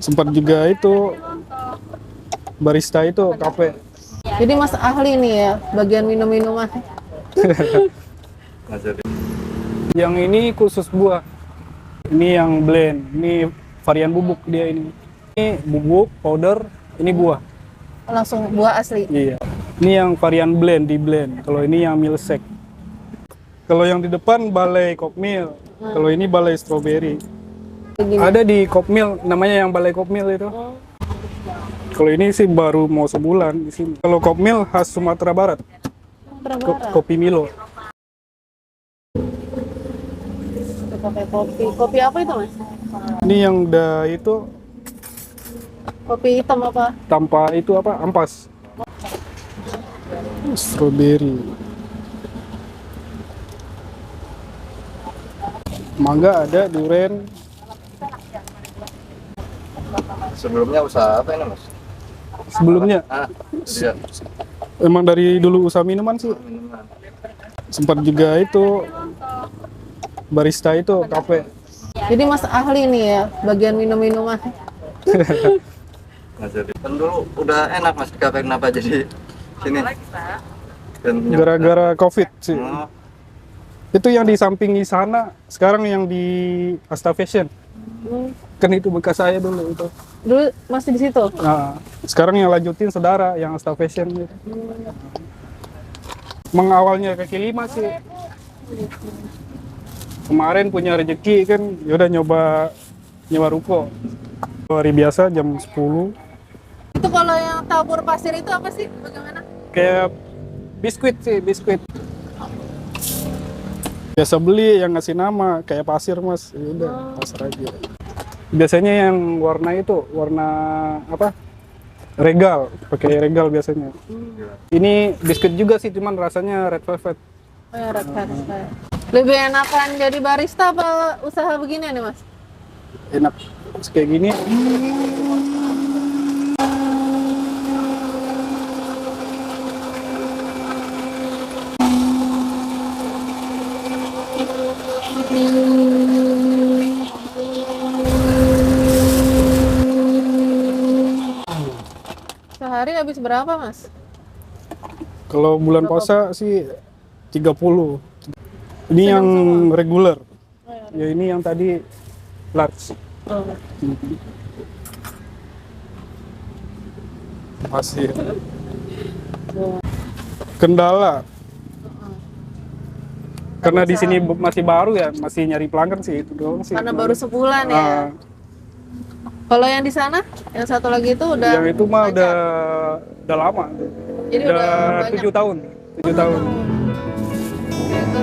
Sempat juga itu barista itu kafe. Jadi Mas ahli nih ya bagian minum-minuman. Yang ini khusus buah. Ini yang blend. Ini varian bubuk dia ini. Ini bubuk, powder, ini buah. Langsung buah asli. Iya. Ini yang varian blend, di blend. Kalau ini yang milkshake. Kalau yang di depan balai Kopmil. Kalau ini balai strawberry. Begini. Ada di Kopmil, namanya yang balai Kopmil itu. Kalau ini sih baru mau sebulan di sini. Kalau Kopmil khas Sumatera Barat. Kopi Milo. Pakai kopi. Kopi apa itu Mas? Ini yang udah itu Kopi hitam apa? tanpa itu apa? Ampas. Strawberry. Mangga ada, durian. Sebelumnya usaha apa ini Mas? Sebelumnya Iya. emang dari dulu usaha minuman sih. Minuman. Sempat juga itu barista itu kafe. Jadi Mas ahli nih ya bagian minum-minuman. Nah, jadi kan dulu udah enak Mas di kafe, kenapa jadi sini? Dan Gara-gara COVID sih. Oh, Itu yang di samping di sana, sekarang yang di Asta Fashion. Kan itu bekas saya dulu itu. Dulu masih di situ. Nah, sekarang yang lanjutin saudara yang Asta Fashion gitu. Mengawalnya kaki lima sih. Kemarin punya rezeki kan, yaudah nyoba nyewa ruko. Hari biasa jam 10. Itu kalau yang tabur pasir itu apa sih? Bagaimana? Kayak biskuit sih, biskuit. Biasa beli yang ngasih nama kayak pasir Mas, ya udah pasar aja. Biasanya yang warna itu, warna apa? Regal, pakai regal biasanya. Ini biskuit juga sih, cuman rasanya red velvet. Oh ya, red velvet. Lebih enakan jadi barista apa usaha begini nih Mas? Enak kayak gini. Sehari habis berapa Mas? Kalau bulan puasa sih 30. Ini yang reguler. Ya ini yang tadi large. Masih kendala karena di sini masih baru ya, masih nyari pelanggan sih, itu doang sih. Karena baru sebulan ya. Ah, Kalau yang di sana, yang satu lagi itu udah yang itu mah lancar? udah lama, Jadi udah banyak. 7 tahun 7 tahun. Gitu.